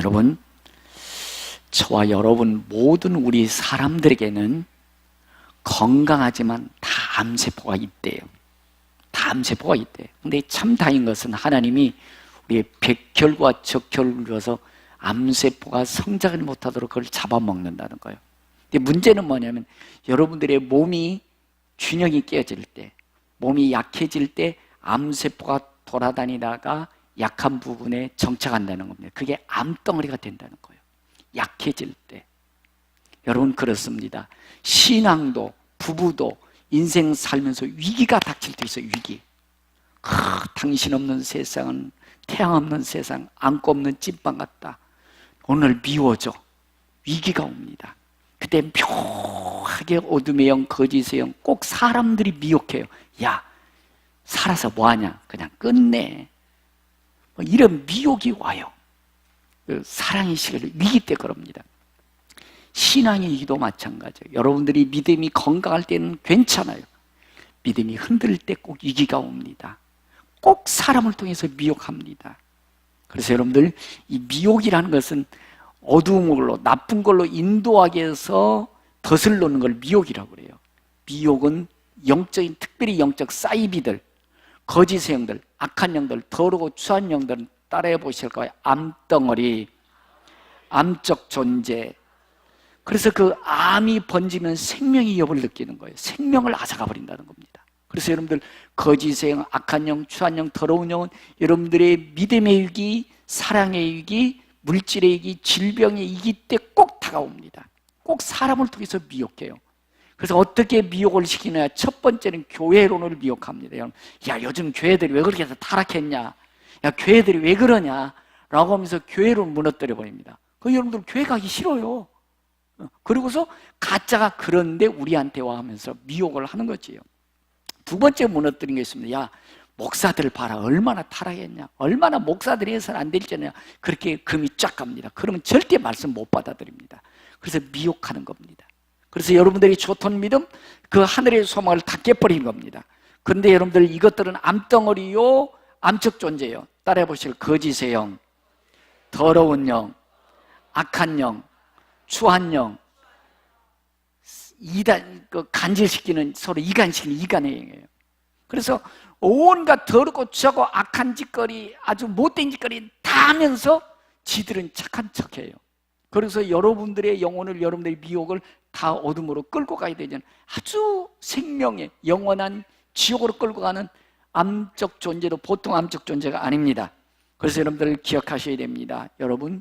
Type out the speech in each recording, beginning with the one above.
여러분, 저와 여러분 모든 우리 사람들에게는 건강하지만 다 암세포가 있대요. 다 암세포가 있대요. 근데 참 다행인 것은 하나님이 우리의 백혈과 적혈을 눌러서 암세포가 성장을 못하도록 그걸 잡아먹는다는 거예요. 근데 문제는 뭐냐면 여러분들의 몸이 균형이 깨어질 때, 몸이 약해질 때 암세포가 돌아다니다가 약한 부분에 정착한다는 겁니다. 그게 암덩어리가 된다는 거예요. 약해질 때. 여러분, 그렇습니다. 신앙도 부부도 인생 살면서 위기가 닥칠 때 있어요. 위기. 당신 없는 세상은 태양 없는 세상, 안고 없는 찐빵 같다. 오늘 미워져. 위기가 옵니다. 그때 묘하게 어둠의 영, 거짓의 영, 꼭 사람들이 미혹해요. 야, 살아서 뭐하냐? 그냥 끝내. 이런 미혹이 와요. 사랑의 시간을 위기 때 그럽니다. 신앙의 위기도 마찬가지예요. 여러분들이 믿음이 건강할 때는 괜찮아요. 믿음이 흔들릴 때 꼭 위기가 옵니다. 꼭 사람을 통해서 미혹합니다. 그래서 여러분들, 이 미혹이라는 것은 어두운 걸로, 나쁜 걸로 인도하기 위해서 덫을 놓는 걸 미혹이라고 그래요. 미혹은 영적인, 특별히 영적 사이비들, 거짓의 영들, 악한 영들, 더러고 추한 영들은 따라해 보실 거예요. 암덩어리, 암적 존재. 그래서 그 암이 번지면 생명의 위협을 느끼는 거예요. 생명을 앗아가 버린다는 겁니다. 그래서 여러분들, 거짓의 영, 악한 영, 추한 영, 더러운 영은 여러분들의 믿음의 위기, 사랑의 위기, 물질의 위기, 질병의 위기 때 꼭 다가옵니다. 꼭 사람을 통해서 미혹해요. 그래서 어떻게 미혹을 시키느냐? 첫 번째는 교회론을 미혹합니다. 야, 요즘 교회들이 왜 그렇게 해서 타락했냐? 야, 교회들이 왜 그러냐? 라고 하면서 교회론 무너뜨려 버립니다. 여러분들 교회 가기 싫어요. 그리고서 가짜가 그런데 우리한테 와 하면서 미혹을 하는 거지요. 두 번째 무너뜨린 게 있습니다. 야, 목사들 봐라. 얼마나 타락했냐. 얼마나 목사들이 해서는 안 될지냐. 그렇게 금이 쫙 갑니다. 그러면 절대 말씀 못 받아들입니다. 그래서 미혹하는 겁니다. 그래서 여러분들이 좋던 믿음, 그 하늘의 소망을 다 깨버린 겁니다. 그런데 여러분들, 이것들은 암덩어리요, 암적 존재예요. 따라해 보실 거짓의 영, 더러운 영, 악한 영, 추한 영, 이단, 간질시키는, 서로 이간시키는 이간의 영이에요. 그래서 온갖 더럽고 추하고 악한 짓거리, 아주 못된 짓거리 다 하면서 지들은 착한 척해요. 그래서 여러분들의 영혼을, 여러분들의 미혹을 다 어둠으로 끌고 가야 되는 아주 생명의 영원한 지옥으로 끌고 가는 암적 존재도 보통 암적 존재가 아닙니다. 그래서 여러분들 기억하셔야 됩니다. 여러분,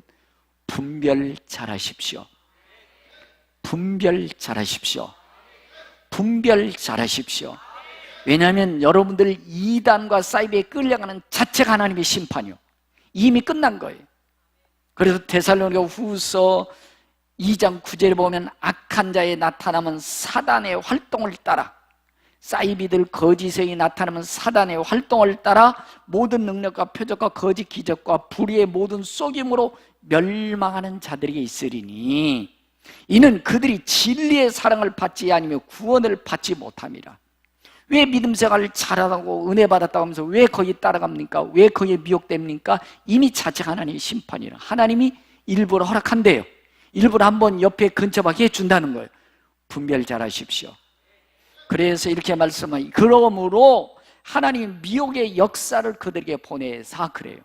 분별 잘하십시오. 분별 잘하십시오. 분별 잘하십시오. 왜냐하면 여러분들 이단과 사이비에 끌려가는 자체가 하나님의 심판이요. 이미 끝난 거예요. 그래서 데살로니가 후서 2장 9절에 보면 악한 자의 나타나면 사단의 활동을 따라, 사이비들 거짓의 나타나면 사단의 활동을 따라 모든 능력과 표적과 거짓 기적과 불의의 모든 속임으로 멸망하는 자들에게 있으리니 이는 그들이 진리의 사랑을 받지 아니며 구원을 받지 못함이라. 왜 믿음 생활을 잘하고 은혜 받았다고 하면서 왜 거기 따라갑니까? 왜 거기에 미혹됩니까? 이미 자체가 하나님의 심판이라. 하나님이 일부러 허락한대요. 일부러 한번 옆에 근접하게 해준다는 거예요. 분별 잘하십시오. 그래서 이렇게 말씀하니, 그러므로 하나님 미혹의 역사를 그들에게 보내사 그래요.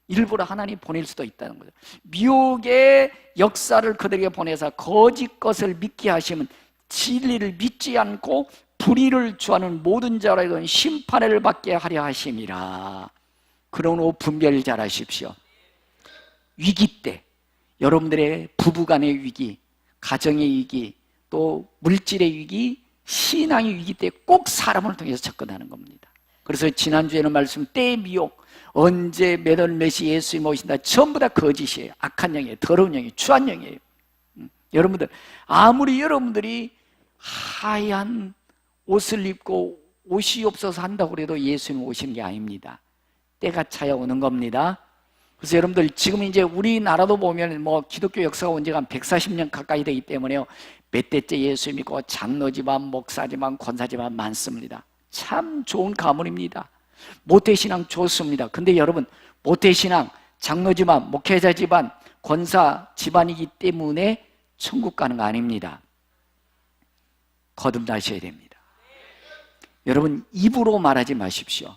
일부러 하나님 보낼 수도 있다는 거죠. 미혹의 역사를 그들에게 보내사 거짓 것을 믿게 하시면 진리를 믿지 않고 불의를 주하는 모든 자라는 심판을 받게 하려 하심이라. 그러므로 분별 잘하십시오. 위기 때, 여러분들의 부부간의 위기, 가정의 위기, 또 물질의 위기, 신앙의 위기 때 꼭 사람을 통해서 접근하는 겁니다. 그래서 지난주에는 말씀, 때의 미혹, 언제 몇월 몇시 예수님 오신다, 전부 다 거짓이에요. 악한 영이에요. 더러운 영이에요. 추한 영이에요. 여러분들, 아무리 여러분들이 하얀 옷을 입고 옷이 없어서 한다고 해도 예수님 오시는 게 아닙니다. 때가 차야 오는 겁니다. 그래서 여러분들, 지금 이제 우리나라도 보면 기독교 역사가 온 지가 한 140년 가까이 되기 때문에요. 몇 대째 예수 믿고 장로 집안, 목사 집안, 권사 집안 많습니다. 참 좋은 가문입니다. 모태신앙 좋습니다. 근데 여러분, 모태신앙, 장로 집안, 목회자 집안, 권사 집안이기 때문에 천국 가는 거 아닙니다. 거듭나셔야 됩니다. 여러분, 입으로 말하지 마십시오.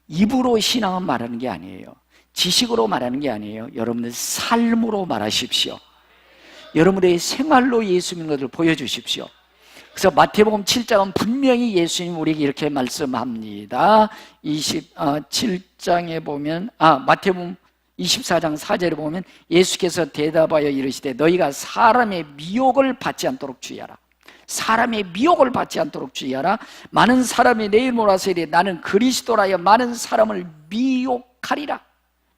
입으로 신앙은 말하는 게 아니에요. 지식으로 말하는 게 아니에요. 여러분의 삶으로 말하십시오. 여러분의 생활로 예수 믿는 것을 보여주십시오. 그래서 마태복음 7장은 분명히 예수님 우리에게 이렇게 말씀합니다. 27장에 보면, 마태복음 24장 4절에 보면 예수께서 대답하여 이르시되 너희가 사람의 미혹을 받지 않도록 주의하라. 사람의 미혹을 받지 않도록 주의하라. 많은 사람이 내 이름으로 와서 이르되 나는 그리스도라여 많은 사람을 미혹하리라.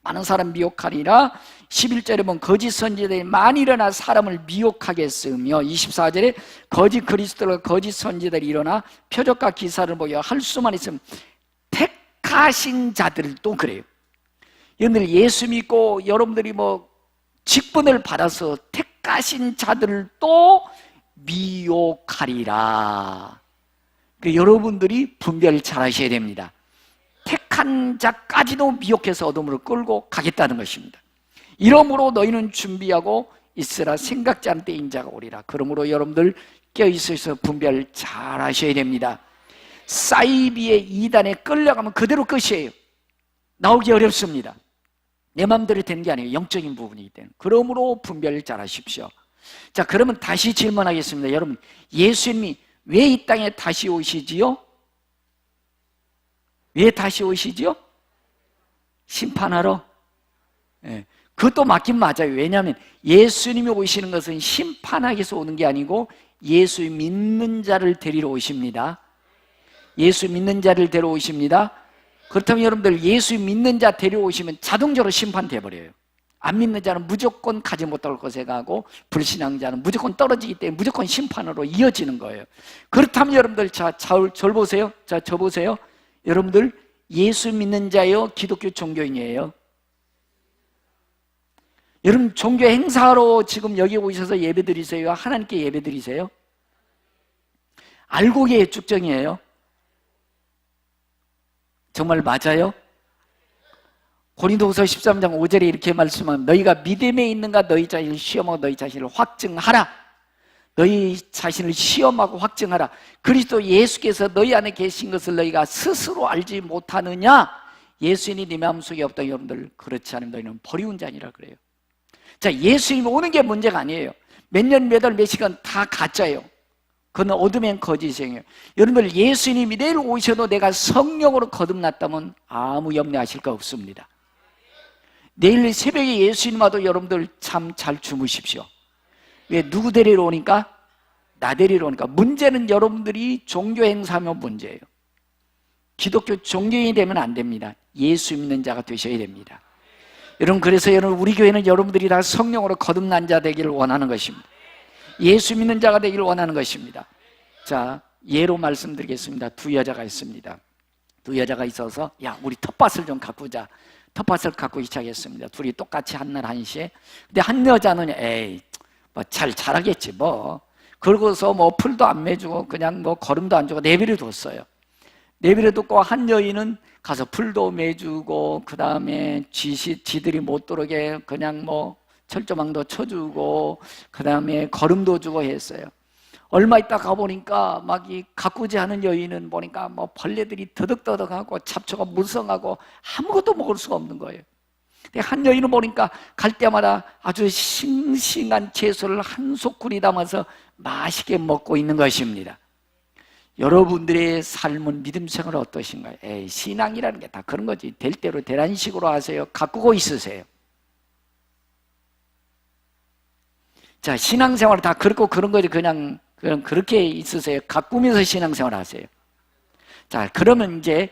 많은 사람 미혹하리라. 11절에 보면 거짓 선지자들이 많이 일어나 사람을 미혹하겠으며 24절에 거짓 그리스도와 거짓 선지자들이 일어나 표적과 기사를 보여 할 수만 있으면 택하신 자들도 그래요. 여러분들 예수 믿고 여러분들이 직분을 받아서 택하신 자들도 미혹하리라. 여러분들이 분별을 잘 하셔야 됩니다. 택한 자까지도 미혹해서 어둠으로 끌고 가겠다는 것입니다. 이러므로 너희는 준비하고 있으라. 생각지 않은 때 인자가 오리라. 그러므로 여러분들 깨어있어서 분별 잘 하셔야 됩니다. 사이비의 이단에 끌려가면 그대로 끝이에요. 나오기 어렵습니다. 내 마음대로 되는 게 아니에요. 영적인 부분이기 때문에. 그러므로 분별을 잘 하십시오. 자, 그러면 다시 질문하겠습니다. 여러분, 예수님이 왜 이 땅에 다시 오시지요? 왜 다시 오시지요? 심판하러? 네. 그것도 맞긴 맞아요. 왜냐하면 예수님이 오시는 것은 심판하기 위해서 오는 게 아니고 예수 믿는 자를 데리러 오십니다. 예수 믿는 자를 데리러 오십니다. 그렇다면 여러분들 예수 믿는 자 데려오시면 자동적으로 심판돼 버려요. 안 믿는 자는 무조건 가지 못할 것에 가고 불신앙자는 무조건 떨어지기 때문에 무조건 심판으로 이어지는 거예요. 그렇다면 여러분들 절 보세요. 자, 저 보세요. 여러분들 예수 믿는 자예요? 기독교 종교인이에요? 여러분 종교 행사로 지금 여기 오셔서 예배드리세요? 하나님께 예배드리세요? 알고 계의 축정이에요? 정말 맞아요? 고린도후서 13장 5절에 이렇게 말씀하면 너희가 믿음에 있는가 너희 자신을 시험하고 너희 자신을 확증하라. 너희 자신을 시험하고 확증하라. 그리스도 예수께서 너희 안에 계신 것을 너희가 스스로 알지 못하느냐? 예수님이 네 마음속에 없다. 여러분들 그렇지 않으면 너희는 버리운 자니라 그래요. 자, 예수님이 오는 게 문제가 아니에요. 몇 년, 몇 월, 몇 시간 다 가짜예요. 그건 어둠엔 거짓이에요. 여러분들 예수님이 내일 오셔도 내가 성령으로 거듭났다면 아무 염려하실 거 없습니다. 내일 새벽에 예수님 와도 여러분들 참 잘 주무십시오. 왜? 누구 데리러 오니까? 나 데리러 오니까. 문제는 여러분들이 종교 행사하면 문제예요. 기독교 종교인이 되면 안 됩니다. 예수 믿는 자가 되셔야 됩니다. 여러분, 그래서 여러분 우리 교회는 여러분들이 다 성령으로 거듭난 자 되기를 원하는 것입니다. 예수 믿는 자가 되기를 원하는 것입니다. 자, 예로 말씀드리겠습니다. 두 여자가 있습니다. 두 여자가 있어서 야, 우리 텃밭을 좀 가꾸자. 텃밭을 가꾸기 시작했습니다. 둘이 똑같이 한날 1시에. 근데 한 여자는 에이, 잘 자라겠지 뭐. 그러고서 풀도 안 매주고 그냥 거름도 안 주고 내비를 뒀어요. 내비를 뒀고 한 여인은 가서 풀도 매주고 그 다음에 지들이 못 들어오게 그냥 철조망도 쳐주고 그 다음에 거름도 주고 했어요. 얼마 있다 가보니까 막 이 가꾸지 않은 여인은 보니까 벌레들이 더덕더덕하고 잡초가 무성하고 아무것도 먹을 수가 없는 거예요. 근데 한 여인은 보니까 갈 때마다 아주 싱싱한 채소를 한 소쿠리 담아서 맛있게 먹고 있는 것입니다. 여러분들의 삶은 믿음 생활 어떠신가요? 에이, 신앙이라는 게 다 그런 거지. 될 대로 되라는 식으로 하세요. 가꾸고 있으세요. 자, 신앙생활 다 그렇고 그런 거지. 그냥 그렇게 있으세요. 가꾸면서 신앙생활 하세요. 자, 그러면 이제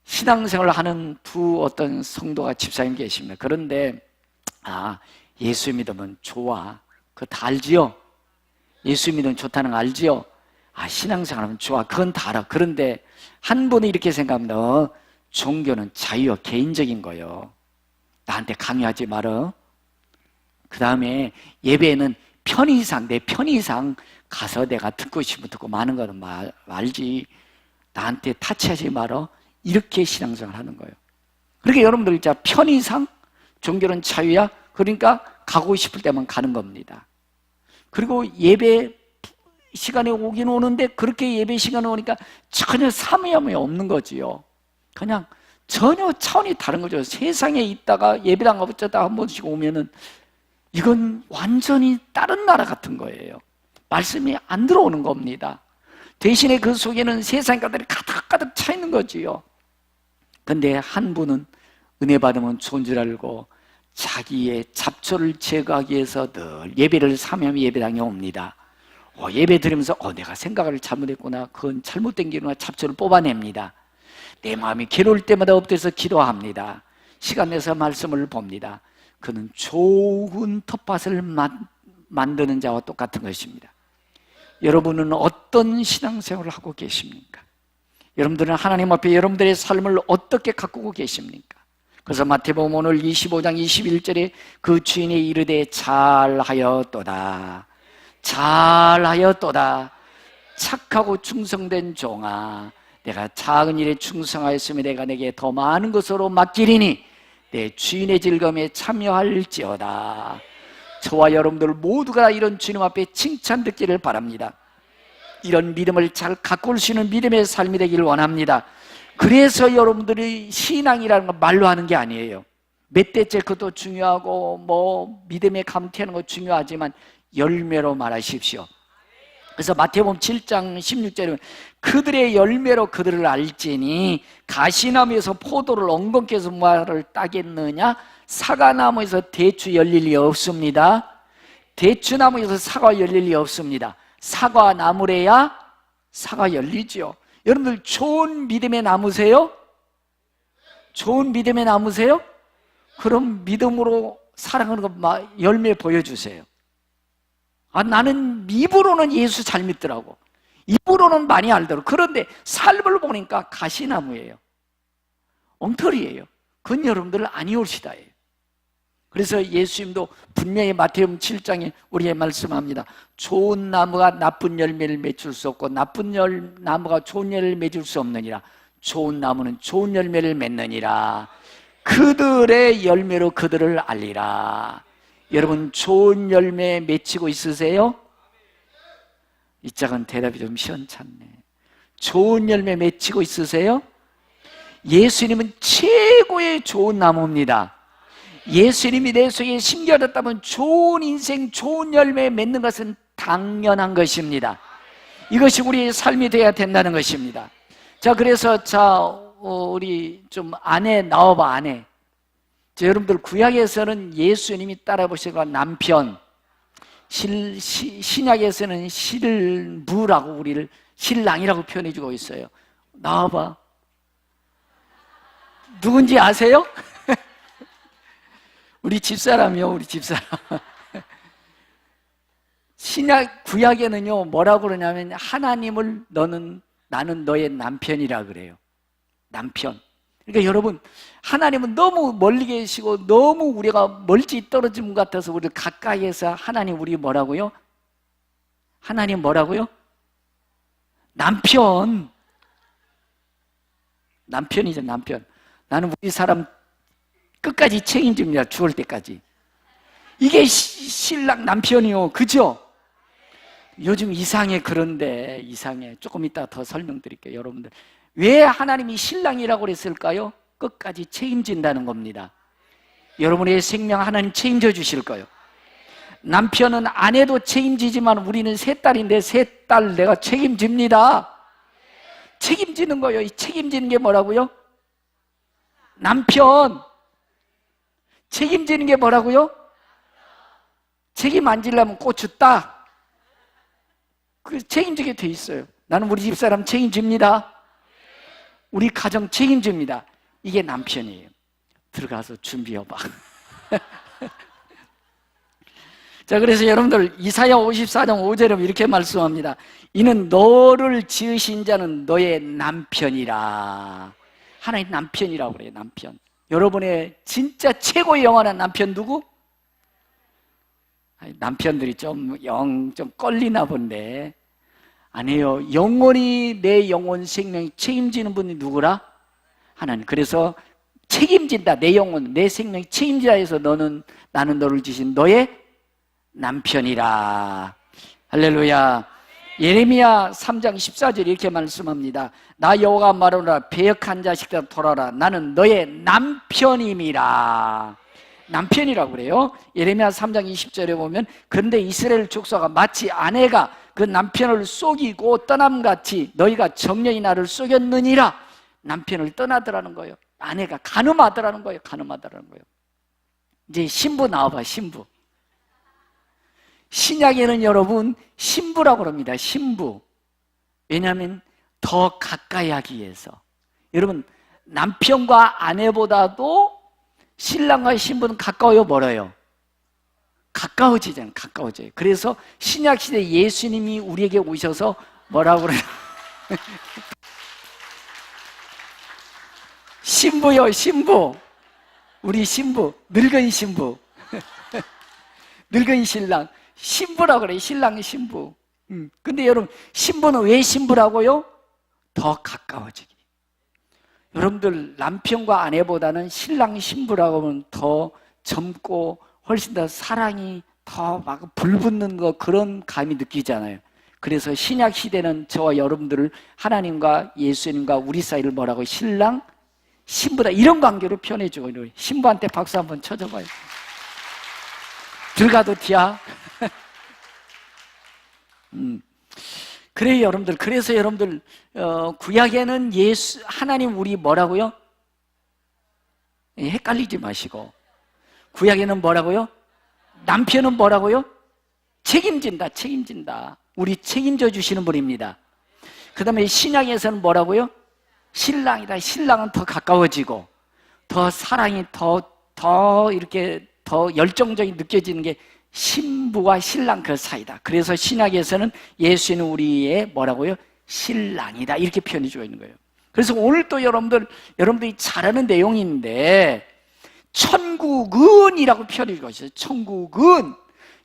신앙생활을 하는 두 어떤 성도가 집사님 계십니다. 그런데 예수 믿으면 좋아. 그거 다 알지요? 예수 믿으면 좋다는 거 알지요? 신앙생활하면 좋아. 그건 다 알아. 그런데 한 분은 이렇게 생각합니다. 종교는 자유와 개인적인 거요. 나한테 강요하지 말어. 그 다음에 예배는 내 편의상 가서 내가 듣고 싶으면 듣고 많은 거는 말지. 나한테 타치하지 말어. 이렇게 신앙생활 하는 거예요. 그러니까 여러분들 편의상 종교는 자유야. 그러니까 가고 싶을 때만 가는 겁니다. 그리고 예배 시간에 오긴 오는데 그렇게 예배 시간에 오니까 전혀 사모함이 없는 거지요. 그냥 전혀 차원이 다른 거죠. 세상에 있다가 예배당 가보자다 한 번씩 오면은 이건 완전히 다른 나라 같은 거예요. 말씀이 안 들어오는 겁니다. 대신에 그 속에는 세상 것들이 가득가득 차 있는 거지요. 근데 한 분은 은혜 받으면 좋은 줄 알고 자기의 잡초를 제거하기 위해서 늘 예배를 사모하며 예배당에 옵니다. 예배 드리면서 내가 생각을 잘못했구나, 그건 잘못된 길이구나, 잡초를 뽑아냅니다. 내 마음이 괴로울 때마다 엎드려서 기도합니다. 시간 내서 말씀을 봅니다. 그는 좋은 텃밭을 만드는 자와 똑같은 것입니다. 여러분은 어떤 신앙생활을 하고 계십니까? 여러분들은 하나님 앞에 여러분들의 삶을 어떻게 가꾸고 계십니까? 그래서 마태복음 오늘 25장 21절에 그 주인이 이르되 잘하였도다, 잘하였도다, 착하고 충성된 종아, 내가 작은 일에 충성하였으면 내가 내게 더 많은 것으로 맡기리니 내 주인의 즐거움에 참여할지어다. 저와 여러분들 모두가 이런 주님 앞에 칭찬 듣기를 바랍니다. 이런 믿음을 잘 가꿀 수 있는 믿음의 삶이 되기를 원합니다. 그래서 여러분들이 신앙이라는 건 말로 하는 게 아니에요. 몇 대째 그것도 중요하고 믿음에 감퇴하는 거 중요하지만 열매로 말하십시오. 그래서 마태복음 7장 16절에 보면 그들의 열매로 그들을 알지니 가시나무에서 포도를 엉겅퀴 해서 무화과를 따겠느냐, 사과나무에서 대추 열릴 리 없습니다. 대추나무에서 사과 열릴 리 없습니다. 사과나무래야 사과 열리죠. 여러분들 좋은 믿음의 나무세요? 좋은 믿음의 나무세요? 그럼 믿음으로 살아가는 거 열매 보여주세요. 나는 입으로는 예수 잘 믿더라고, 입으로는 많이 알더라고. 그런데 삶을 보니까 가시나무예요, 엉터리예요. 그건 여러분들 아니올시다예요. 그래서 예수님도 분명히 마태복음 7장에 우리에게 말씀합니다. 좋은 나무가 나쁜 열매를 맺을 수 없고 나쁜 나무가 좋은 열매를 맺을 수 없느니라. 좋은 나무는 좋은 열매를 맺느니라. 그들의 열매로 그들을 알리라. 여러분 좋은 열매 맺히고 있으세요? 이 짝은 대답이 좀 시원찮네. 좋은 열매 맺히고 있으세요? 예수님은 최고의 좋은 나무입니다. 예수님이 내 속에 심겨졌다면 좋은 인생, 좋은 열매 맺는 것은 당연한 것입니다. 이것이 우리의 삶이 되어야 된다는 것입니다. 자, 그래서 우리 좀 안에 나와봐, 안에. 여러분들 구약에서는 예수님이 따라보시고 남편, 신약에서는 실부라고 우리를 신랑이라고 표현해주고 있어요. 나와봐. 누군지 아세요? 우리 집사람이요, 우리 집사람. 구약에는요 뭐라고 그러냐면 하나님을 나는 너의 남편이라 그래요. 남편. 그러니까 여러분, 하나님은 너무 멀리 계시고 너무 우리가 멀리 떨어진 것 같아서 우리를 가까이에서 하나님 우리 뭐라고요? 하나님 뭐라고요? 남편. 남편이죠, 남편. 나는 우리 사람 끝까지 책임집니다. 죽을 때까지. 이게 신랑 남편이요, 그죠? 요즘 이상해. 그런데 이상해. 조금 이따 더 설명드릴게요. 여러분들 왜 하나님이 신랑이라고 그랬을까요? 끝까지 책임진다는 겁니다. 여러분의 생명 하나님 책임져 주실 거예요. 남편은 아내도 책임지지만 우리는 세 딸인데 세 딸 내가 책임집니다. 책임지는 거예요. 이 책임지는 게 뭐라고요? 남편. 책임지는 게 뭐라고요? 책임 안 지려면 고추 따. 그 책임지게 돼 있어요. 나는 우리 집사람 책임집니다. 우리 가정 책임집니다. 이게 남편이에요. 들어가서 준비해봐. 자, 그래서 여러분들 이사야 54장 5절에 이렇게 말씀합니다. 이는 너를 지으신 자는 너의 남편이라. 하나님 남편이라고 그래요. 남편. 여러분의 진짜 최고의 영원한 남편 누구? 남편들이 좀 껄리나 본데 아니에요. 영원히 내 영혼 생명이 책임지는 분이 누구라? 하나님. 그래서 책임진다. 내 영혼, 내 생명 책임지라 해서 나는 너를 지신 너의 남편이라. 할렐루야. 예레미야 3장 14절 이렇게 말씀합니다. 나 여호와가 말하노라. 배역한 자식들아 돌아라. 나는 너의 남편임이라. 남편이라고 그래요. 예레미야 3장 20절에 보면 그런데 이스라엘 족속아 마치 아내가 그 남편을 속이고 떠남같이 너희가 정령이 나를 속였느니라. 남편을 떠나더라는 거예요. 아내가 간음하더라는 거예요. 간음하더라는 거예요. 이제 신부 나와봐. 신부. 신약에는 여러분 신부라고 합니다. 신부. 왜냐하면 더 가까이 하기 위해서. 여러분 남편과 아내보다도 신랑과 신부는 가까워요, 멀어요? 가까워지잖아요. 가까워져요. 그래서 신약시대 예수님이 우리에게 오셔서 뭐라고 그래요? 신부요, 신부. 우리 신부, 늙은 신부. 늙은 신랑. 신부라고 그래요. 신랑 신부. 근데 여러분 신부는 왜 신부라고요? 더 가까워지기. 여러분들 남편과 아내보다는 신랑 신부라고 하면 더 젊고 훨씬 더 사랑이 더 막 불붙는 거 그런 감이 느끼잖아요. 그래서 신약 시대는 저와 여러분들을 하나님과 예수님과 우리 사이를 뭐라고 신랑 신부다 이런 관계로 표현해주고 있는 신부한테 박수 한번 쳐줘봐요. 들가도 티야. 그래요, 여러분들. 그래서 여러분들 구약에는 하나님 우리 뭐라고요? 헷갈리지 마시고 구약에는 뭐라고요? 남편은 뭐라고요? 책임진다, 책임진다. 우리 책임져 주시는 분입니다. 그 다음에 신약에서는 뭐라고요? 신랑이다. 신랑은 더 가까워지고 더 사랑이 더 이렇게 더 열정적이 느껴지는 게 신부와 신랑 그 사이다. 그래서 신약에서는 예수는 우리의 뭐라고요? 신랑이다. 이렇게 표현해주고 있는 거예요. 그래서 오늘 또 여러분들이 잘 아는 내용인데 천국은이라고 표현해주고 있어요. 천국은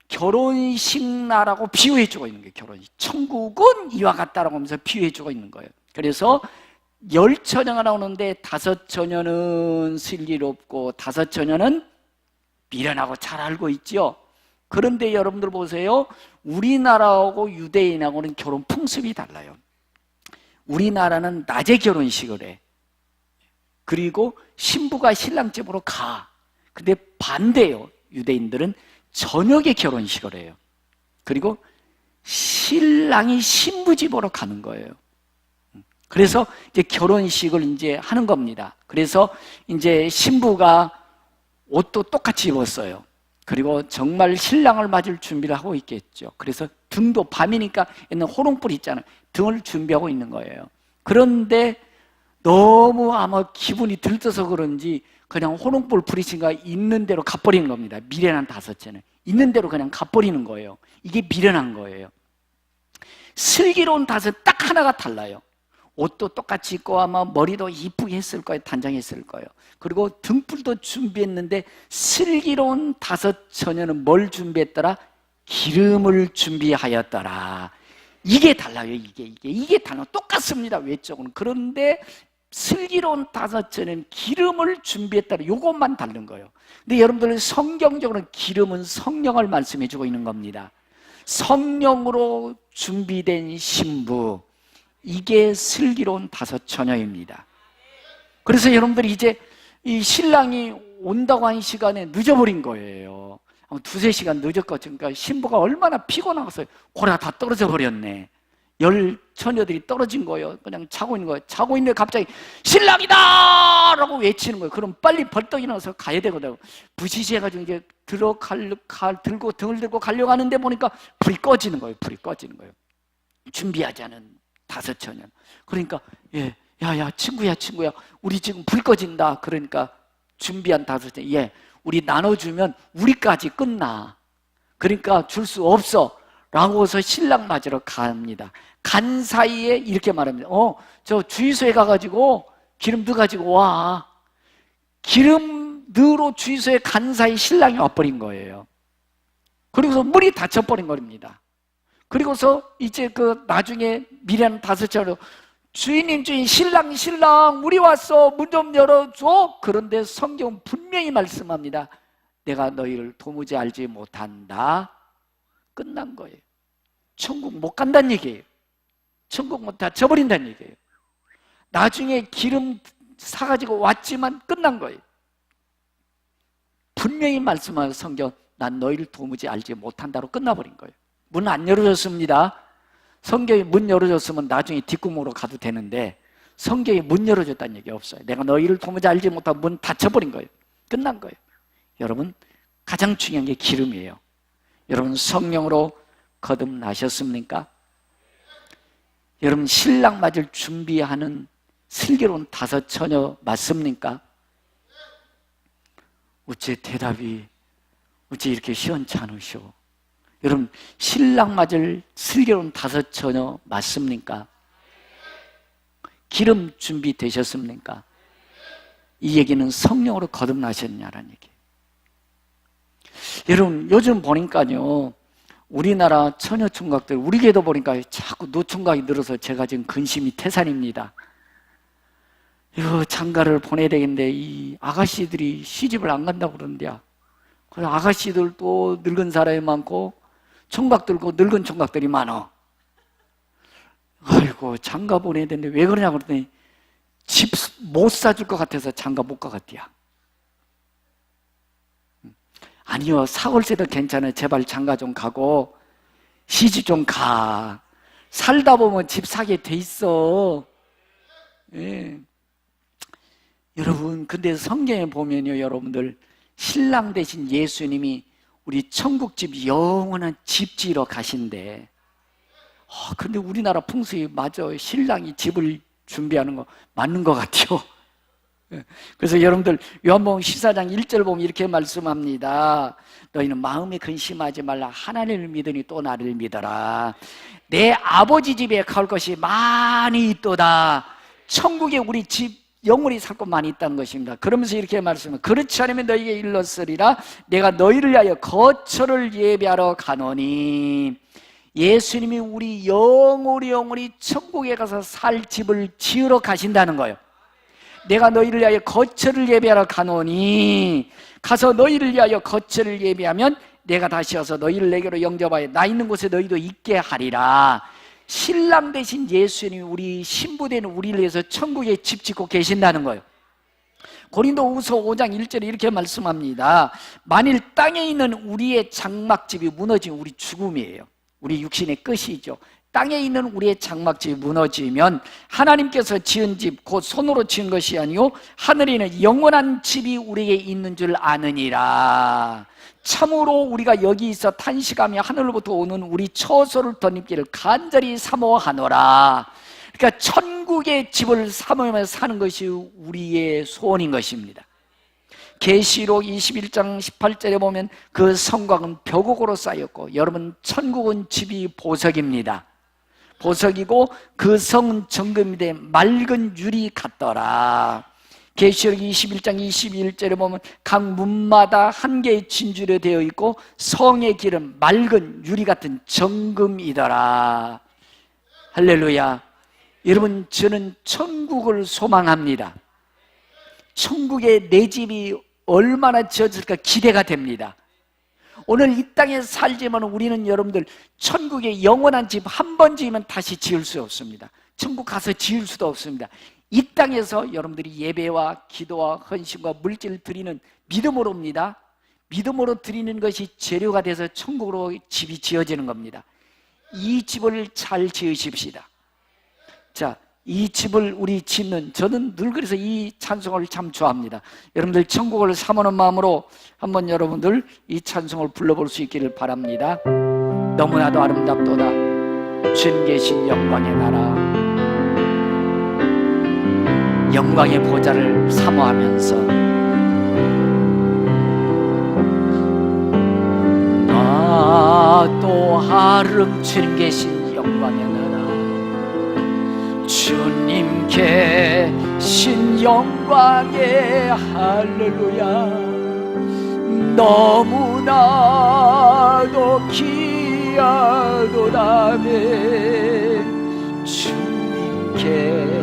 결혼식 나라고 비유해주고 있는 거예요. 결혼식. 천국은 이와 같다라고 하면서 비유해주고 있는 거예요. 그래서 10처녀가 나오는데 5처녀는 슬기롭고 5처녀는 미련하고 잘 알고 있죠. 그런데 여러분들 보세요. 우리나라하고 유대인하고는 결혼 풍습이 달라요. 우리나라는 낮에 결혼식을 해. 그리고 신부가 신랑 집으로 가. 근데 반대요. 유대인들은 저녁에 결혼식을 해요. 그리고 신랑이 신부 집으로 가는 거예요. 그래서 이제 결혼식을 이제 하는 겁니다. 그래서 이제 신부가 옷도 똑같이 입었어요. 그리고 정말 신랑을 맞을 준비를 하고 있겠죠. 그래서 등도 밤이니까 옛날 호롱불 있잖아요. 등을 준비하고 있는 거예요. 그런데 너무 아마 기분이 들떠서 그런지 그냥 호롱불 부리친가 있는 대로 가버리는 겁니다. 미련한 5채는 있는 대로 그냥 가버리는 거예요. 이게 미련한 거예요. 슬기로운 5 딱 하나가 달라요. 옷도 똑같이 입고 아마 머리도 이쁘게 했을 거예요. 단장했을 거예요. 그리고 등불도 준비했는데 슬기로운 5처녀는 뭘 준비했더라? 기름을 준비하였더라. 이게 달라요. 이게 달라요. 똑같습니다. 외적으로는. 그런데 슬기로운 5처녀는 기름을 준비했더라. 이것만 다른 거예요. 근데 여러분들 성경적으로는 기름은 성령을 말씀해 주고 있는 겁니다. 성령으로 준비된 신부, 이게 슬기로운 5처녀입니다. 그래서 여러분들이 이제 이 신랑이 온다고 한 시간에 늦어버린 거예요. 2-3시간 늦었거든요. 그러니까 신부가 얼마나 피곤하겠어요. 고래가 다 떨어져 버렸네. 10처녀들이 떨어진 거예요. 그냥 자고 있는 거예요. 자고 있는데 갑자기 신랑이다! 라고 외치는 거예요. 그럼 빨리 벌떡 일어나서 가야 되거든요. 부시시해가지고 이제 등을 들고 가려고 하는데 보니까 불이 꺼지는 거예요. 불이 꺼지는 거예요. 준비하지 않은 5처녀. 그러니까 야야 친구야 우리 지금 불 꺼진다. 그러니까 준비한 5처녀 우리 나눠주면 우리까지 끝나. 그러니까 줄 수 없어 라고서 신랑 맞으러 갑니다. 간 사이에 이렇게 말합니다. 저 주유소에 가가지고 기름 넣어가지고 와. 기름 넣으러 주유소에 간 사이 신랑이 와버린 거예요. 그리고서 문이 닫혀버린 겁니다. 그리고서 이제 나중에 미련 5처녀로 주인님 주인 신랑 신랑 우리 왔어 문 좀 열어줘. 그런데 성경 분명히 말씀합니다. 내가 너희를 도무지 알지 못한다. 끝난 거예요. 천국 못 간다는 얘기예요. 천국 못 다 져버린다는 얘기예요. 나중에 기름 사가지고 왔지만 끝난 거예요. 분명히 말씀하는 성경, 난 너희를 도무지 알지 못한다로 끝나버린 거예요. 문 안 열어줬습니다. 성경이 문 열어줬으면 나중에 뒷구멍으로 가도 되는데 성경이 문 열어줬다는 얘기 없어요. 내가 너희를 도무지 알지 못하고 문 닫혀버린 거예요. 끝난 거예요. 여러분, 가장 중요한 게 기름이에요. 여러분, 성령으로 거듭나셨습니까? 여러분, 신랑 맞을 준비하는 슬기로운 다섯 처녀 맞습니까? 어째 대답이 어째 이렇게 시원찮으셔? 여러분, 신랑 맞을 슬기로운 다섯 처녀 맞습니까? 기름 준비되셨습니까? 이 얘기는 성령으로 거듭나셨냐라는 얘기예요. 여러분, 요즘 보니까요, 우리나라 처녀총각들, 우리 교회도 보니까 자꾸 노총각이 늘어서 제가 지금 근심이 태산입니다. 이거 장가를 보내야 되겠는데 이 아가씨들이 시집을 안 간다고 그러는데요. 그래서 아가씨들도 늙은 사람이 많고 총각들고 늙은 총각들이 많아. 아이고, 장가 보내야 되는데 왜 그러냐 그랬더니 집 못 사줄 것 같아서 장가 못 가겠대요. 아니요, 사월세도 괜찮아요. 제발 장가 좀 가고 시집 좀 가. 살다 보면 집 사게 돼 있어. 예. 여러분, 근데 성경에 보면요, 여러분들, 신랑 대신 예수님이 우리 천국집 영원한 집 지으러 가신대. 근데 우리나라 풍습이 맞아. 신랑이 집을 준비하는 거 맞는 것 같아요. 그래서 여러분들 요한복음 14장 1절 보면 이렇게 말씀합니다. 너희는 마음에 근심하지 말라. 하나님을 믿으니 또 나를 믿어라. 내 아버지 집에 갈 것이 많이 있도다. 천국에 우리 집 영원히 살 곳 많이 있다는 것입니다. 그러면서 이렇게 말씀합니다. 그렇지 않으면 너희에게 일렀으리라. 내가 너희를 위하여 거처를 예비하러 가노니. 예수님이 우리 영원히 천국에 가서 살 집을 지으러 가신다는 거예요. 내가 너희를 위하여 거처를 예비하러 가노니. 가서 너희를 위하여 거처를 예비하면 내가 다시 와서 너희를 내게로 영접하여 나 있는 곳에 너희도 있게 하리라. 신랑 대신 예수님이 우리 신부된 우리를 위해서 천국에 집 짓고 계신다는 거예요. 고린도후서 5장 1절에 이렇게 말씀합니다. 만일 땅에 있는 우리의 장막집이 무너지면 우리 죽음이에요. 우리 육신의 끝이죠. 땅에 있는 우리의 장막집이 무너지면 하나님께서 지은 집, 곧 손으로 지은 것이 아니요 하늘에 있는 영원한 집이 우리에게 있는 줄 아느니라. 참으로 우리가 여기 있어 탄식하며 하늘로부터 오는 우리 처소를 덧입기를 간절히 사모하노라. 그러니까 천국의 집을 사모하며 사는 것이 우리의 소원인 것입니다. 계시록 21장 18절에 보면 그 성곽은 벼곡으로 쌓였고, 여러분, 천국은 집이 보석입니다. 보석이고 그 성은 정금이 돼 맑은 유리 같더라. 계시록 21장 21절에 보면 각 문마다 한 개의 진주로 되어 있고 성의 길은 맑은 유리 같은 정금이더라. 할렐루야. 여러분, 저는 천국을 소망합니다. 천국에 내 집이 얼마나 지어질까 기대가 됩니다. 오늘 이 땅에 살지만 우리는 여러분들 천국에 영원한 집 한 번 지으면 다시 지을 수 없습니다. 천국 가서 지을 수도 없습니다. 이 땅에서 여러분들이 예배와 기도와 헌신과 물질을 드리는 믿음으로입니다. 믿음으로 드리는 것이 재료가 돼서 천국으로 집이 지어지는 겁니다. 이 집을 잘 지으십시다. 자, 이 집을 우리 짓는, 저는 늘 그래서 이 찬송을 참 좋아합니다. 여러분들 천국을 사모하는 마음으로 한번 여러분들 이 찬송을 불러볼 수 있기를 바랍니다. 너무나도 아름답도다 주님 계신 영광의 나라. 영광의 보좌를 사모하면서 나 또 하름 주님 계신 영광의 나라. 주님 계신 영광의 할렐루야. 너무나도 귀하도다네. 주님 계신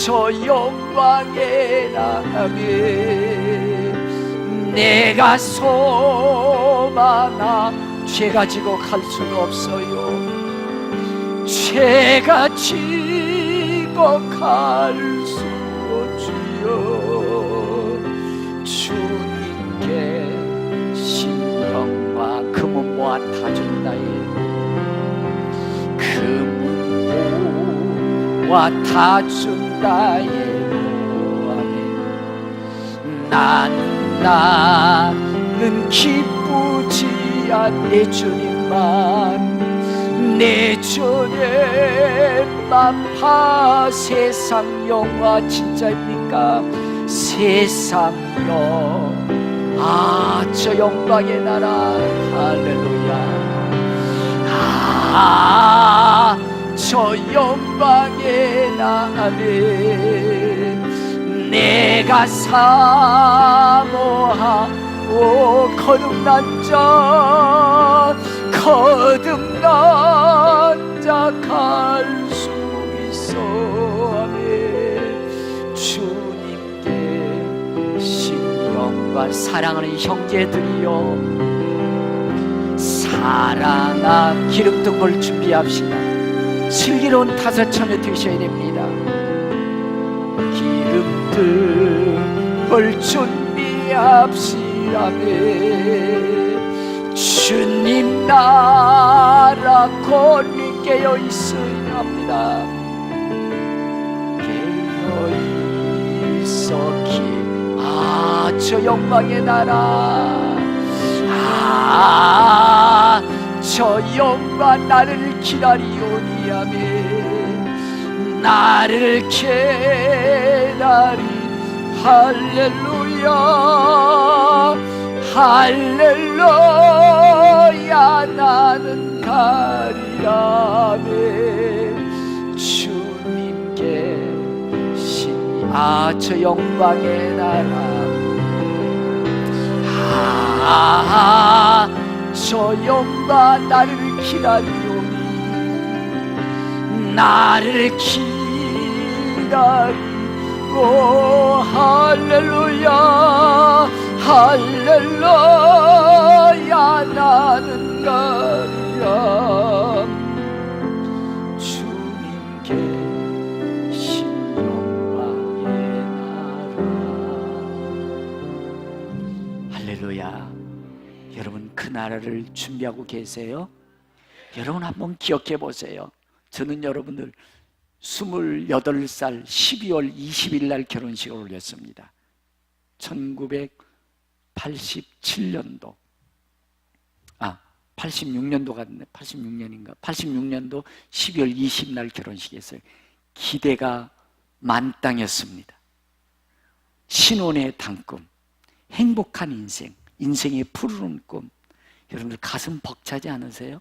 저 영광의 나라에 내가 소망아 죄가 지고 갈 수는 없어요. 죄가 지고 갈 수 없지요. 주님께 신령과 금은 모아 다 준다에 금은 모아 다 준다에 나는 기쁘지 않네. 주님만 내 주님만 봐. 세상 영화 진짜입니까? 세상 저 영광의 나라. 할렐루야. 저 영광의 나라에 내가 사모하오. 거듭난 자 갈 수 있어. 아멘. 주님께 신령과 사랑하는 형제들이여, 사랑아 기름등을 준비합시다. 슬기로운 다섯참에 드셔야 됩니다. 기름등을 준비합시다. 주님 나라 권리 깨어 있어야 합니다. 깨어 있었기 저 영광의 나라. 저 영광 나를 기다리오니. 아멘. 나를 기다리. 할렐루야. 할렐루야. 나는 가리라. 아멘. 주님께 저 영광의 나라. 저 영광 나를 기다리오니. 나를 기다리고. 할렐루야. 할렐루야. 나는 가리라. 주님께 신영광의 나라. 할렐루야. 여러분 그 나라를 준비하고 계세요? 여러분 한번 기억해 보세요. 저는 여러분들 28살 12월 20일 날 결혼식을 올렸습니다. 1987년도 86년도가 됐네. 86년인가? 86년도 12월 20일 날 결혼식이었어요. 기대가 만땅이었습니다. 신혼의 단꿈, 행복한 인생, 인생의 푸르른 꿈. 여러분들 가슴 벅차지 않으세요?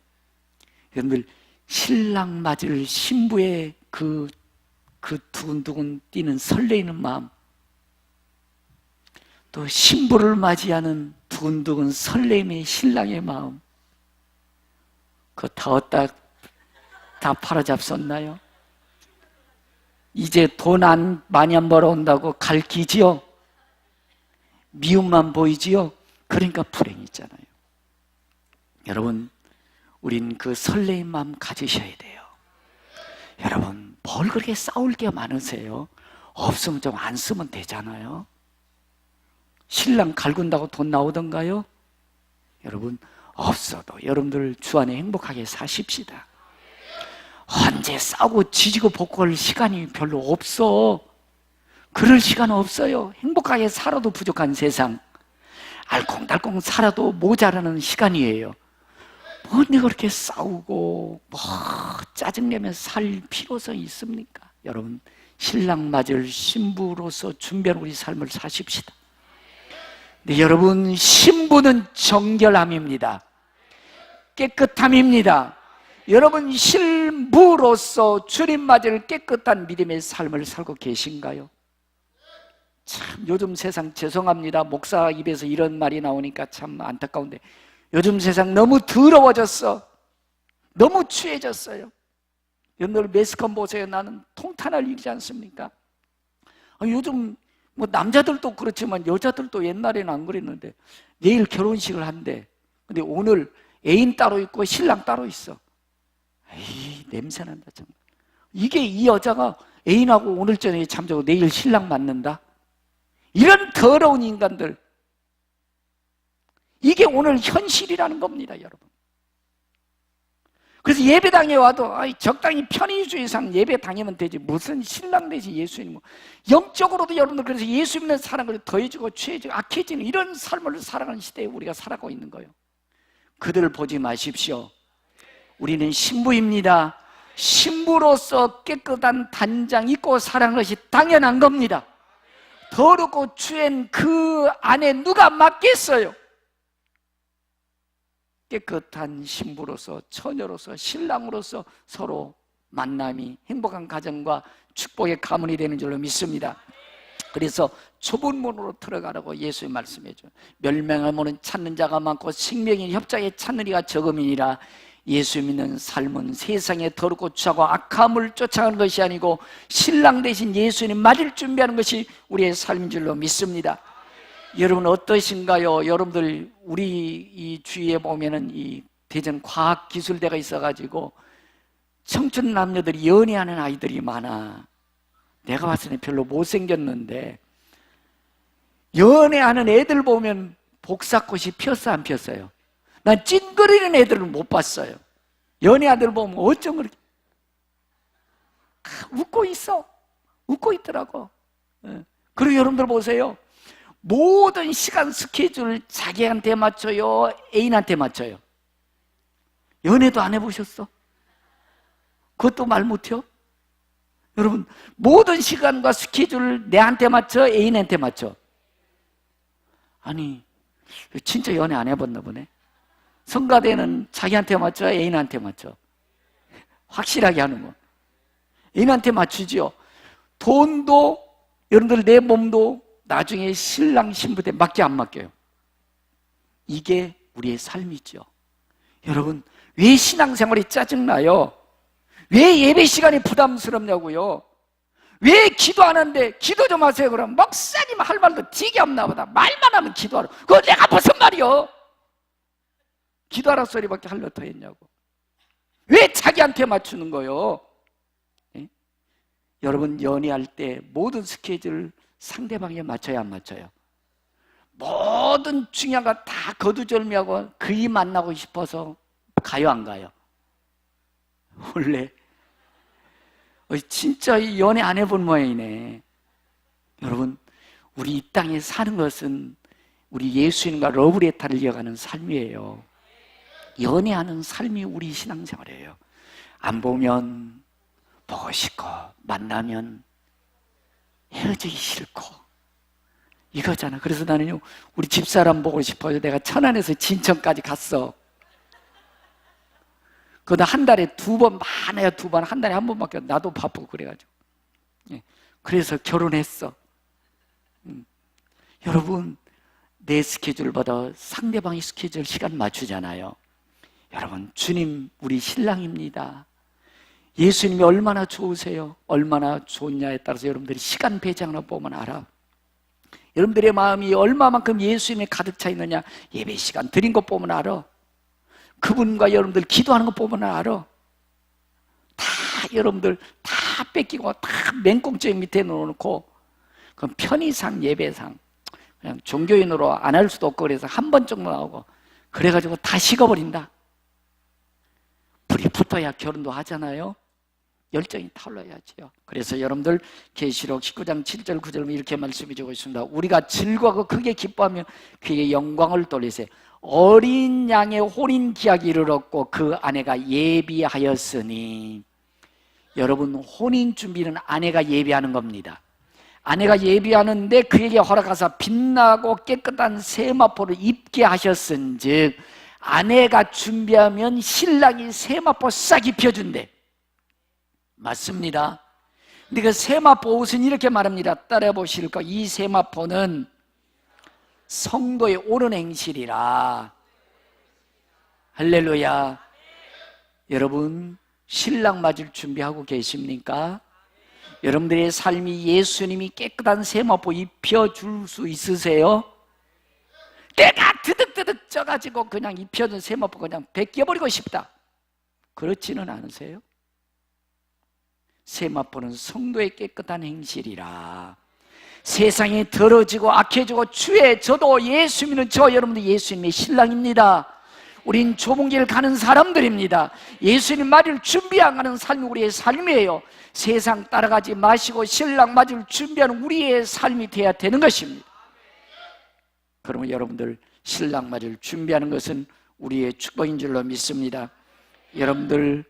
여러분들 신랑 맞을 신부의 그 두근두근 뛰는 설레이는 마음, 또 신부를 맞이하는 두근두근 설레임의 신랑의 마음, 그거 다 팔아잡섰나요? 이제 돈 많이 안 벌어온다고 갈기지요? 미움만 보이지요? 그러니까 불행이잖아요. 여러분, 우린 그 설레임 마음 가지셔야 돼요. 여러분, 뭘 그렇게 싸울 게 많으세요? 없으면 좀 안 쓰면 되잖아요. 신랑 갈군다고 돈 나오던가요? 여러분, 없어도 여러분들 주 안에 행복하게 사십시다. 언제 싸우고 지지고 볶고 할 시간이 별로 없어. 그럴 시간 없어요. 행복하게 살아도 부족한 세상, 알콩달콩 살아도 모자라는 시간이에요. 뭔데 그렇게 싸우고 짜증내며 살 필요성 있습니까? 여러분, 신랑 맞을 신부로서 준비한 우리 삶을 사십시다. 근데 여러분, 신부는 정결함입니다. 깨끗함입니다. 여러분, 신부로서 주님 맞을 깨끗한 믿음의 삶을 살고 계신가요? 참 요즘 세상, 죄송합니다, 목사 입에서 이런 말이 나오니까 참 안타까운데, 요즘 세상 너무 더러워졌어. 너무 취해졌어요. 여러분들 매스컴 보세요. 나는 통탄할 일이지 않습니까? 요즘 뭐 남자들도 그렇지만 여자들도 옛날에는 안 그랬는데 내일 결혼식을 한대. 근데 오늘 애인 따로 있고 신랑 따로 있어. 에이, 냄새난다 정말. 이게 이 여자가 애인하고 오늘 저녁에 잠자고 내일 신랑 만난다? 이런 더러운 인간들. 이게 오늘 현실이라는 겁니다, 여러분. 그래서 예배당에 와도 적당히 편의주의상 예배당이면 되지 무슨 신랑 되지 예수님. 영적으로도 여러분들 그래서 예수 믿는 사람을 더해지고 취해지고 악해지는 이런 삶을 살아가는 시대에 우리가 살아가고 있는 거예요. 그들을 보지 마십시오. 우리는 신부입니다. 신부로서 깨끗한 단장 입고 살아가는 것이 당연한 겁니다. 더럽고 추한 그 안에 누가 맡겠어요? 깨끗한 신부로서, 처녀로서, 신랑으로서 서로 만남이 행복한 가정과 축복의 가문이 되는 줄로 믿습니다. 그래서 좁은 문으로 들어가라고 예수님 말씀해 줘요. 멸망의 문은 찾는 자가 많고 생명의 협장에 찾는 이가 적음이니라. 예수 믿는 삶은 세상에 더럽고 추하고 악함을 쫓아가는 것이 아니고 신랑 대신 예수님 맞을 준비하는 것이 우리의 삶인 줄로 믿습니다. 여러분 어떠신가요? 여러분들 우리 이 주위에 보면은 이 대전 과학기술대가 있어가지고 청춘 남녀들이 연애하는 아이들이 많아. 내가 봤을 때 별로 못생겼는데 연애하는 애들 보면 복사꽃이 피었어 안 피었어요? 난 찡그리는 애들은 못 봤어요. 연애아들 보면 어쩜 그렇게 웃고 있어. 웃고 있더라고. 그리고 여러분들 보세요. 모든 시간 스케줄 자기한테 맞춰요? 애인한테 맞춰요? 연애도 안 해보셨어? 그것도 말 못해요? 여러분 모든 시간과 스케줄을 내한테 맞춰? 애인한테 맞춰? 아니 진짜 연애 안 해봤나 보네. 성가대는 자기한테 맞춰? 애인한테 맞춰? 확실하게 하는 거. 애인한테 맞추죠. 돈도 여러분들 내 몸도 나중에 신랑 신부 때 맡겨 안 맡겨요? 이게 우리의 삶이죠. 여러분 왜 신앙생활이 짜증나요? 왜 예배 시간이 부담스럽냐고요? 왜 기도하는데 기도 좀 하세요 그럼 목사님 할 말도 되게 없나 보다. 말만 하면 기도하라. 그거 내가 무슨 말이요? 기도하라 소리밖에 하려 더 했냐고. 왜 자기한테 맞추는 거요? 예? 여러분 연애할 때 모든 스케줄을 상대방에 맞춰야 안 맞춰요? 모든 중요한 거 다 거두절미하고 그이 만나고 싶어서 가요 안 가요? 원래 진짜 연애 안 해본 모양이네. 여러분 우리 이 땅에 사는 것은 우리 예수님과 러브레터를 이어가는 삶이에요. 연애하는 삶이 우리 신앙생활이에요. 안 보면 보고 싶고 만나면 헤어지기 싫고 이거잖아. 그래서 나는요 우리 집사람 보고 싶어요. 내가 천안에서 진천까지 갔어. 그거 한 달에 2번 많아야 2번 한 달에 한 번밖에 나도 바쁘고 그래가지고 그래서 결혼했어. 여러분 내 스케줄보다 상대방의 스케줄 시간 맞추잖아요. 여러분 주님 우리 신랑입니다. 예수님이 얼마나 좋으세요? 얼마나 좋냐에 따라서 여러분들이 시간 배정을 보면 알아. 여러분들의 마음이 얼마만큼 예수님에 가득 차 있느냐 예배 시간 드린 것 보면 알아. 그분과 여러분들 기도하는 것 보면 알아. 다 여러분들 다 뺏기고 다 맹꽁증 밑에 넣어놓고 그럼 편의상 예배상 그냥 종교인으로 안 할 수도 없고 그래서 한 번 정도 나오고 그래가지고 다 식어버린다. 불이 붙어야 결혼도 하잖아요. 열정이 타올라야지요. 그래서 여러분들 계시록 19장 7절 9절 이렇게 말씀해 주고 있습니다. 우리가 즐거워하고 크게 기뻐하며 그에게 영광을 돌리세요. 어린 양의 혼인 기약일을 얻고 그 아내가 예비하였으니. 여러분 혼인 준비는 아내가 예비하는 겁니다. 아내가 예비하는데 그에게 허락하사 빛나고 깨끗한 세마포를 입게 하셨은즉 아내가 준비하면 신랑이 세마포 싹 입혀준대. 맞습니다. 근데 그 세마포 옷은 이렇게 말합니다. 따라 보실까? 이 세마포는 성도의 옳은 행실이라. 할렐루야. 여러분 신랑 맞을 준비하고 계십니까? 여러분들의 삶이 예수님이 깨끗한 세마포 입혀줄 수 있으세요? 때가 드득드득 쪄가지고 그냥 입혀준 세마포 그냥 벗겨버리고 싶다, 그렇지는 않으세요? 세마포는 성도의 깨끗한 행실이라 세상이 더러지고 악해지고 추해져도 예수 믿는 저 여러분들 예수님의 신랑입니다. 우린 좁은 길 가는 사람들입니다. 예수님 맞을 준비하는 삶이 우리의 삶이에요. 세상 따라가지 마시고 신랑 맞을 준비하는 우리의 삶이 되어야 되는 것입니다. 그러면 여러분들 신랑 맞을 준비하는 것은 우리의 축복인 줄로 믿습니다. 여러분들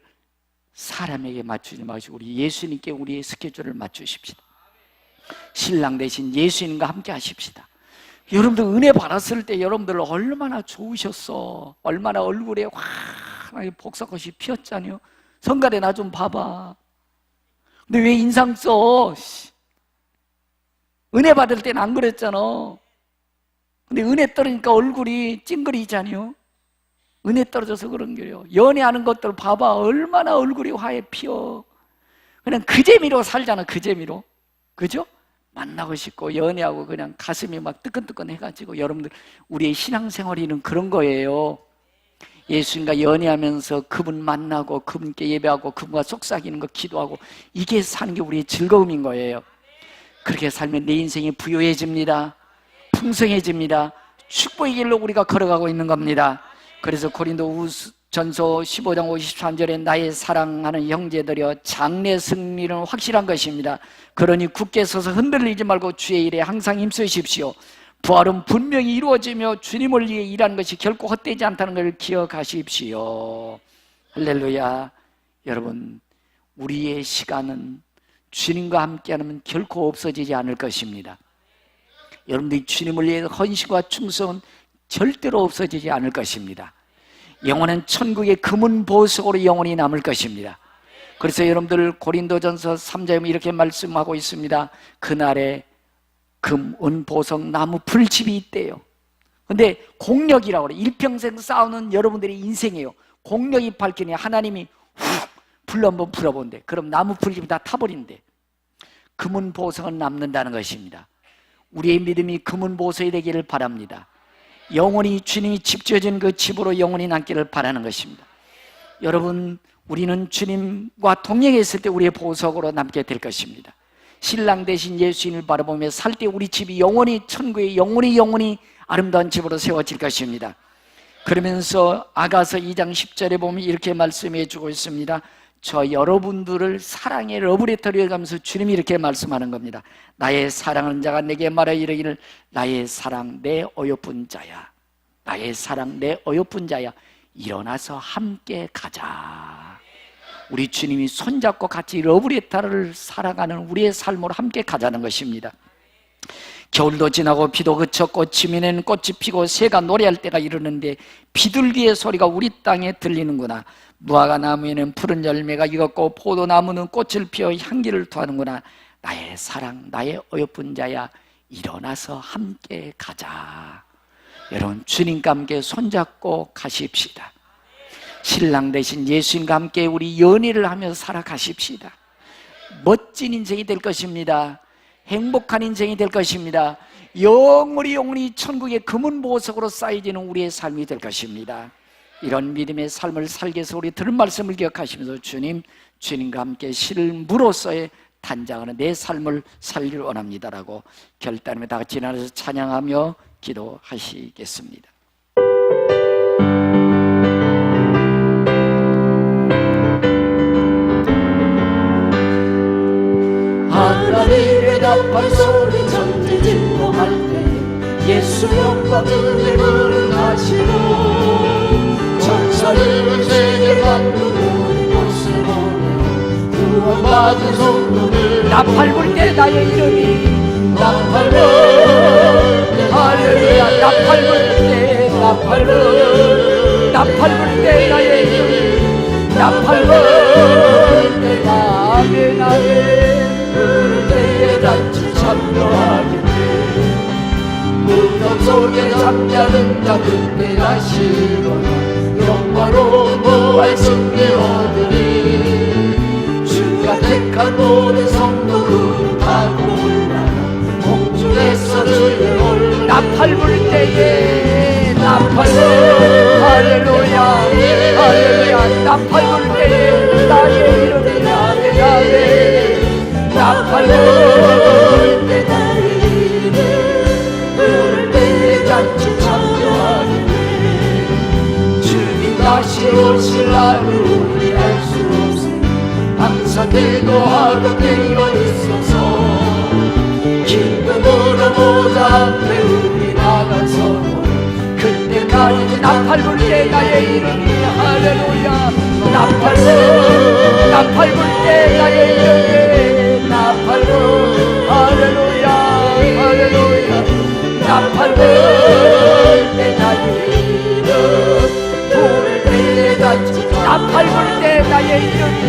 사람에게 맞추지 마시고 우리 예수님께 우리의 스케줄을 맞추십시다. 신랑 대신 예수님과 함께 하십시다. 여러분들 은혜 받았을 때 여러분들 얼마나 좋으셨어. 얼마나 얼굴에 환하게 복사꽃이 피었잖아요. 성가대 나 좀 봐봐. 근데 왜 인상 써? 은혜 받을 때는 안 그랬잖아. 근데 은혜 떨어지니까 얼굴이 찡그리잖아요. 은혜 떨어져서 그런 거예요. 연애하는 것들 봐봐. 얼마나 얼굴이 화해 피어. 그냥 그 재미로 살잖아. 그 재미로. 그죠? 만나고 싶고 연애하고 그냥 가슴이 막 뜨끈뜨끈 해가지고. 여러분들 우리의 신앙생활이는 그런 거예요. 예수님과 연애하면서 그분 만나고 그분께 예배하고 그분과 속삭이는 거 기도하고, 이게 사는 게 우리의 즐거움인 거예요. 그렇게 살면 내 인생이 부유해집니다. 풍성해집니다. 축복의 길로 우리가 걸어가고 있는 겁니다. 그래서 고린도전서 15장 53절에 나의 사랑하는 형제들여 장래 승리는 확실한 것입니다. 그러니 굳게 서서 흔들리지 말고 주의 일에 항상 힘쓰십시오. 부활은 분명히 이루어지며 주님을 위해 일하는 것이 결코 헛되지 않다는 것을 기억하십시오. 할렐루야. 여러분, 우리의 시간은 주님과 함께하면 결코 없어지지 않을 것입니다. 여러분들이 주님을 위해 헌신과 충성은 절대로 없어지지 않을 것입니다. 영원한 천국의 금은 보석으로 영원히 남을 것입니다. 그래서 여러분들 고린도전서 3장에 이렇게 말씀하고 있습니다. 그날에 금, 은, 보석, 나무, 풀집이 있대요. 근데 공력이라고 그래. 일평생 싸우는 여러분들의 인생이에요. 공력이 밝히니 하나님이 훅 불로 한번 불어본대. 그럼 나무, 풀집이 다 타버린대. 금은, 보석은 남는다는 것입니다. 우리의 믿음이 금은 보석이 되기를 바랍니다. 영원히 주님이 집 지어진 그 집으로 영원히 남기를 바라는 것입니다. 여러분, 우리는 주님과 동행했을 때 우리의 보석으로 남게 될 것입니다. 신랑 대신 예수님을 바라보며 살 때 우리 집이 영원히 천국에 영원히 아름다운 집으로 세워질 것입니다. 그러면서 아가서 2장 10절에 보면 이렇게 말씀해 주고 있습니다. 저 여러분들을 사랑의 러브레터를 해가면서 주님이 이렇게 말씀하는 겁니다. 나의 사랑하는 자가 내게 말하 이르기를 나의 사랑 내 어여쁜 자야, 나의 사랑 내 어여쁜 자야, 일어나서 함께 가자. 우리 주님이 손잡고 같이 러브레터를 살아가는 우리의 삶으로 함께 가자는 것입니다. 겨울도 지나고 비도 그쳤고 지면에는 꽃이 피고 새가 노래할 때가 이르는데 비둘기의 소리가 우리 땅에 들리는구나. 무화과 나무에는 푸른 열매가 익었고 포도나무는 꽃을 피워 향기를 토하는구나. 나의 사랑, 나의 어여쁜 자야, 일어나서 함께 가자. 여러분, 주님과 함께 손잡고 가십시다. 신랑 대신 예수님과 함께 우리 연애를 하면서 살아가십시다. 멋진 인생이 될 것입니다. 행복한 인생이 될 것입니다. 영원히 천국의 금은 보석으로 쌓여지는 우리의 삶이 될 것입니다. 이런 믿음의 삶을 살기 위해서 우리 들은 말씀을 기억하시면서 주님과 함께 실무로서의 단장하는 내 삶을 살기를 원합니다라고 결단하며 다 같이 일어나서 찬양하며 기도하시겠습니다. 하나님의 나팔 소리 천지 진동할 때 예수 영광을 부르시고 천사를 세계 만드는 곳을 보며 구원받은 성도들 나팔 불 때 나의 이름이 나팔 불 할렐루야. 나팔 불 때 나팔 불 때 나의 이름이 나팔 불 때 아멘 아멘 부를 때에 잔치 참여하겠네. 무덤 속에 잠자는 자 그때 하시거나 영광으로 부활 승리 얻으리. 주가 택한 모든 성도 때에 나팔불 할렐루야 할렐루야 나팔불 때에 나의 이름이 야훼 나팔불 때 나의 이름 부를 때에 잔치 참여하리니 주님 다시 오실 날을 우리 알 수 없으니 항상 기도하고 깨어 있어서 기쁨으로 보좌 앞에 우리 나가서 그때까지 나팔불 때 나의 이름이 할렐루야 나팔불 때 나의 이름이 나팔불 할렐루야 할렐루야 나팔불 때 나의 이름 부를 때 잔치 나팔불 때 나의 이름이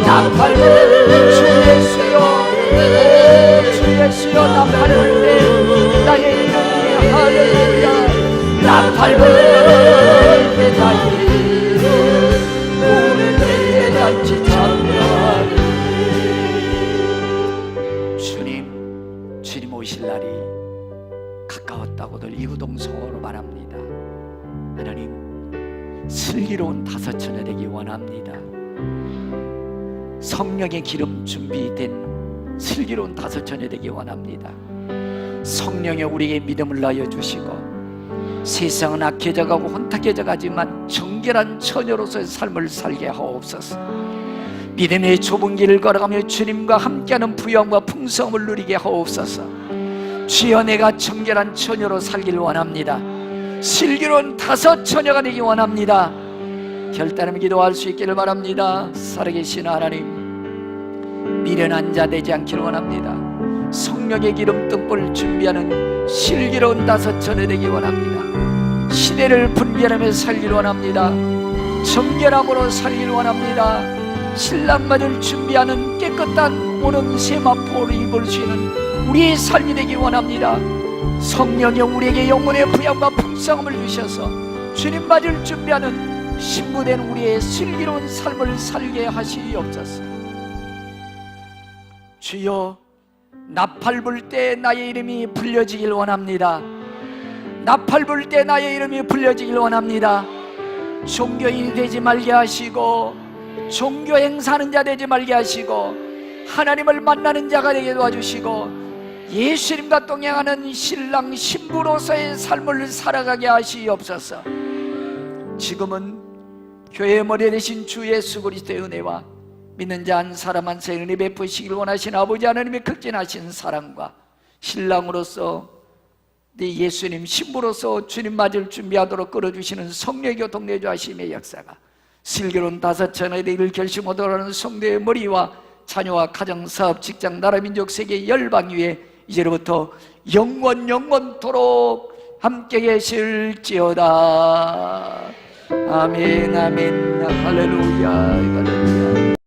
나팔불 주 예수여 주 예수여 나팔불 때 나의 이름이 할렐루야 나팔불 때 나의 이름 부를 때 잔치 참여하리 주님 오실 날이 가까웠다고들 이구동성으로 말합니다. 하나님 슬기로운 다섯천여 되기 원합니다. 성령의 기름 준비된 슬기로운 다섯천여 되기 원합니다. 성령의 우리에게 믿음을 낳여 주시고 세상은 악해져가고 혼탁해져가지만 정결한 처녀로서의 삶을 살게 하옵소서. 믿음의 좁은 길을 걸어가며 주님과 함께하는 부영과 풍성을 누리게 하옵소서. 주여 내가 정결한 처녀로 살기를 원합니다. 슬기로운 다섯처녀가 되기 원합니다. 결단하며 기도할 수 있기를 바랍니다. 살아계신 하나님 미련한 자 되지 않기를 원합니다. 성령의 기름 등불 준비하는 슬기로운 다섯처녀 되기 원합니다. 시대를 분별하며 살기를 원합니다. 정결함으로 살기를 원합니다. 신랑맞을 준비하는 깨끗한 오는 세마포를 입을 수 있는 우리의 삶이 되기 원합니다. 성령이 우리에게 영혼의 부양과 풍성함을 주셔서 주님 맞을 준비하는 신부된 우리의 슬기로운 삶을 살게 하시옵소서. 주여 나팔불 때 나의 이름이 불려지길 원합니다. 나팔불 때 나의 이름이 불려지길 원합니다. 종교인이 되지 말게 하시고 종교 행사하는 자 되지 말게 하시고 하나님을 만나는 자가 되게 도와주시고 예수님과 동행하는 신랑 신부로서의 삶을 살아가게 하시옵소서. 지금은 교회의 머리 되신 주 예수 그리스도의 은혜와 믿는 자 한 사람 한 사람 은혜 베푸시길 원하신 아버지 하나님의 극진하신 사랑과 신랑으로서 네 예수님 신부로서 주님 맞을 준비하도록 끌어주시는 성령의 교통 내주하심의 역사가 슬기로운 다섯천의 되기를 결심하도록 하는 성도의 머리와 자녀와 가정, 사업, 직장, 나라, 민족, 세계 열방 위에 이제로부터 영원토록 함께 계실지어다. 아멘 아멘 할렐루야 할렐루야.